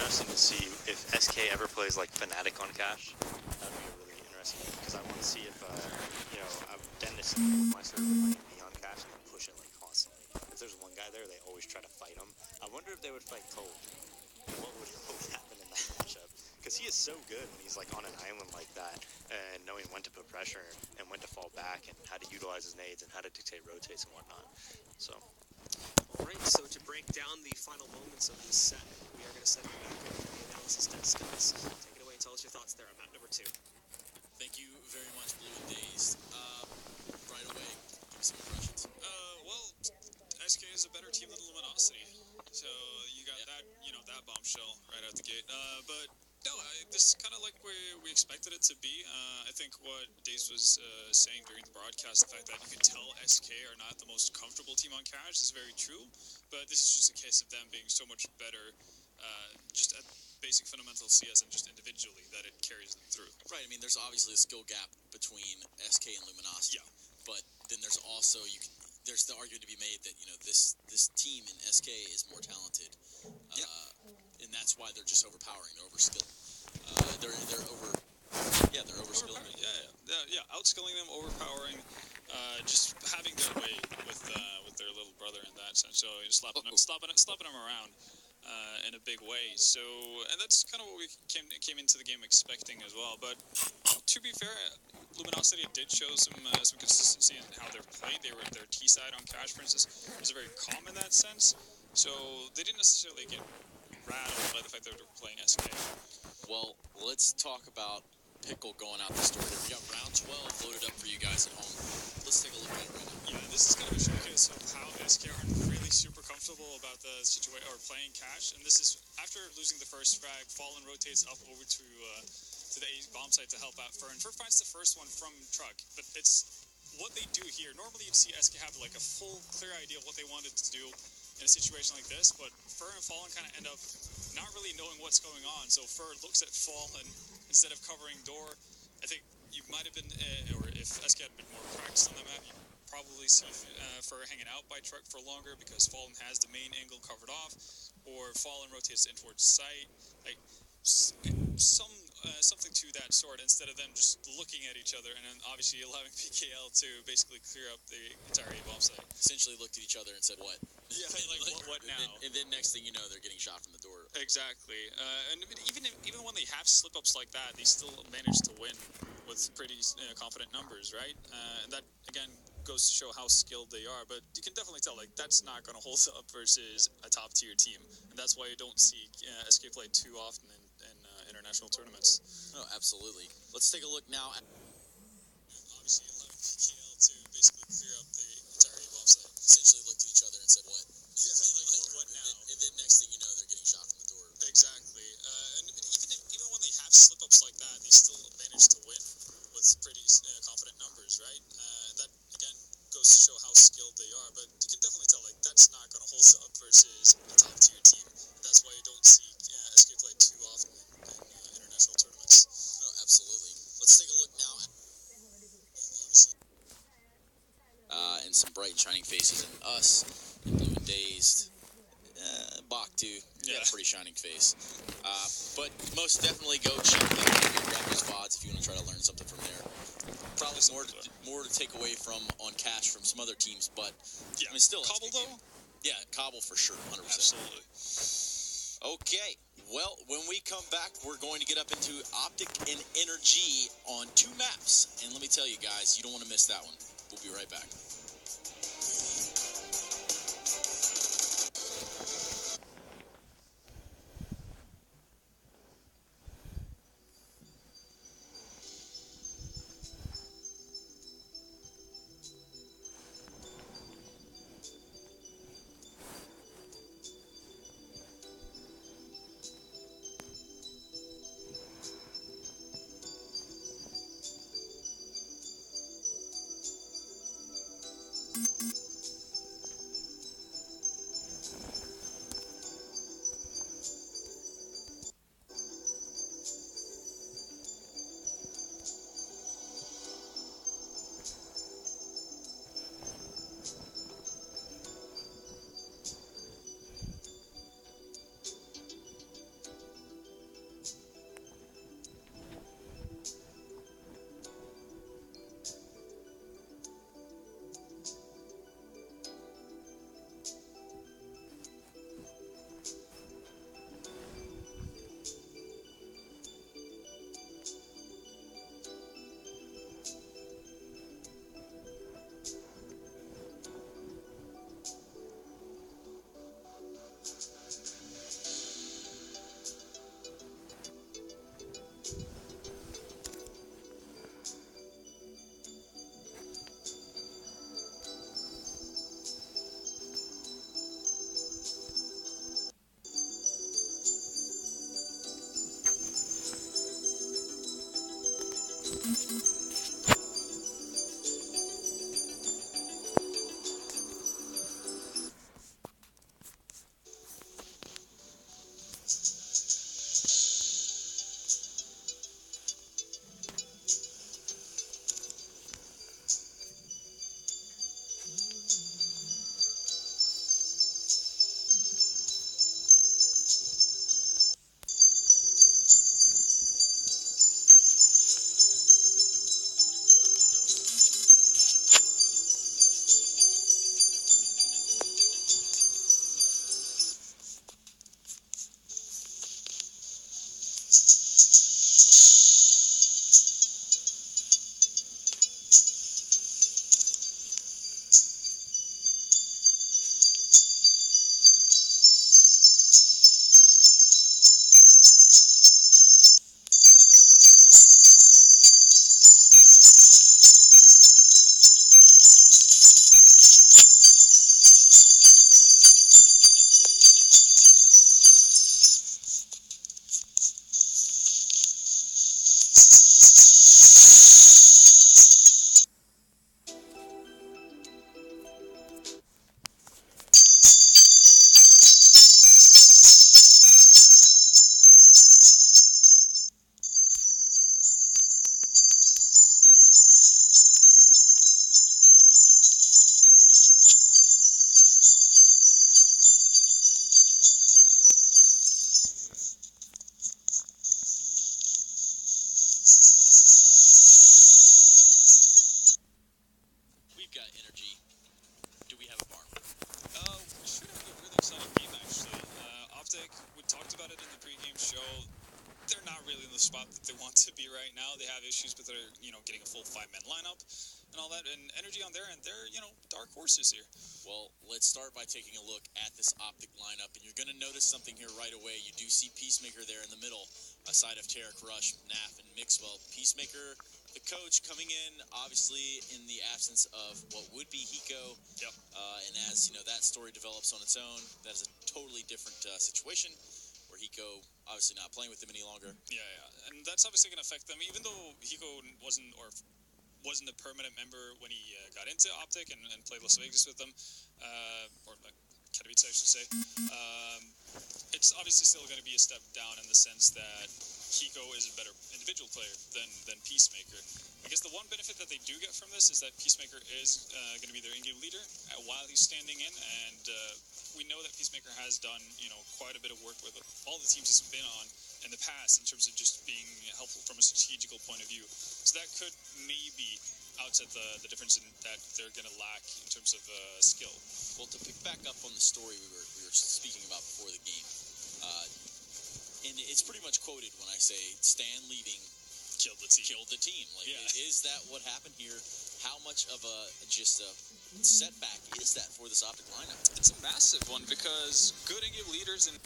interesting to see if SK ever plays like Fnatic on Cash. That'd be a really interesting game because I want to see if Dennis and my server might be on Cash and push it like constantly. If there's one guy there, they always try to fight him. I wonder if they would fight Cole. What would happen in that matchup? Because he is so good when he's like on an island like that and knowing when to put pressure and when to fall back and how to utilize his nades and how to dictate rotates and whatnot. So. All right, so to break down the final moments of this set, we are going to set it back over to the analysis desk, guys. Take it away and tell us your thoughts there on map number 2. Thank you very much, Blue and Dazed. Right away, give me some impressions. Well, SK is a better team than Luminosity. So you got that, that bombshell right out the gate. But no, this is kind of like we expected it to be. I think what Daze was saying during the broadcast, the fact that you can tell SK are not the most comfortable team on Cash is very true. But this is just a case of them being so much better, just at basic fundamental CS and just individually, that it carries them through. Right, I mean, there's obviously a skill gap between SK and Luminosity. Yeah. But then there's also, there's the argument to be made that, this team in SK is more talented. Yeah. And that's why they're just overpowering. They're overskilled. They're overskilling them. Yeah, outskilling them, overpowering, just having their way with their little brother in that sense. So slapping them around in a big way. So, and that's kind of what we came into the game expecting as well. But to be fair, Luminosity did show some consistency in how they're played. Their T side on Cash, for instance, was very calm in that sense. So they didn't necessarily get rattled by the fact that they were playing SK. Well, let's talk about Pickle going out the store there. We got round 12 loaded up for you guys at home. Let's take a look at it right now. Yeah, this is kind of a showcase of how SK aren't really super comfortable about the situation or playing Cash. And this is after losing the first frag, Fallen rotates up over to the A bomb site to help out Fern. Fern finds the first one from Truck, but it's what they do here. Normally you'd see SK have like a full, clear idea of what they wanted to do in a situation like this, but Fur and Fallen kind of end up not really knowing what's going on. So Fur looks at Fallen instead of covering door. I think you might have been, or if SK had been more practiced on the map, you probably see Fur hanging out by Truck for longer because Fallen has the main angle covered off, or Fallen rotates in towards site. Like something to that sort, instead of them just looking at each other and then obviously allowing PKL to basically clear up the entire A-bomb site. Essentially looked at each other and said, what? Yeah, like what now? And then next thing you know, they're getting shot from the door. Exactly. And even when they have slip-ups like that, they still manage to win with pretty confident numbers, right? And that, again, goes to show how skilled they are. But you can definitely tell, like, that's not going to hold up versus a top-tier team. And that's why you don't see SK play too often in international tournaments. Oh, absolutely. Let's take a look now at... Obviously, allowing PKL to basically clear up the entire A-bomb site. Essentially looked at each other and said, what? Yeah, like what now? And then next thing you know, they're getting shot from the door. Exactly. And even when they have slip-ups like that, they still manage to win with pretty confident numbers, right? And that, again, goes to show how skilled they are. But you can definitely tell, like, that's not going to hold up versus a top-tier team. And that's why you don't see SK play too often in international tournaments. Oh, absolutely. Let's take a look now at... and some bright and shining faces in us, and Blue and Dazed. Bach, too. Yeah, pretty shining face. But most definitely go check out Raptors VODs if you want to try to learn something from there. Probably more to take away from on Cash from some other teams, but yeah. I mean, still Cobble, though? Yeah, Cobble for sure, 100%. Absolutely. Okay, well, when we come back, we're going to get up into Optic and Energy on 2 maps. And let me tell you guys, you don't want to miss that one. We'll be right back. spot that they want to be right now. They have issues with their, getting a full 5-man lineup and all that, and Energy on their end, they're, dark horses here. Well, let's start by taking a look at this Optic lineup, and you're going to notice something here right away. You do see Peacemaker there in the middle, aside of Tarek Rush, Naf, and Mixwell. Peacemaker, the coach, coming in, obviously, in the absence of what would be Hiko. Yep. And as, that story develops on its own, that is a totally different situation, where Hiko obviously not playing with them any longer. Yeah, and that's obviously going to affect them, even though Hiko wasn't a permanent member when he got into Optic and played Las Vegas with them, or Katowice, I should say. It's obviously still going to be a step down in the sense that Hiko is a better individual player than Peacemaker. I guess the one benefit that they do get from this is that Peacemaker is going to be their in-game leader while he's standing in, and we know that Peacemaker has done, quite a bit of work with all the teams he's been on in the past in terms of just being helpful from a strategical point of view. So that could maybe outset the difference in that they're going to lack in terms of skill. Well, to pick back up on the story we were speaking about before the game, and it's pretty much quoted when I say Stan leaving Killed the team. Like, Yeah. Is that what happened here? How much of a setback is that for this Optic lineup? It's a massive one because good in-game leaders and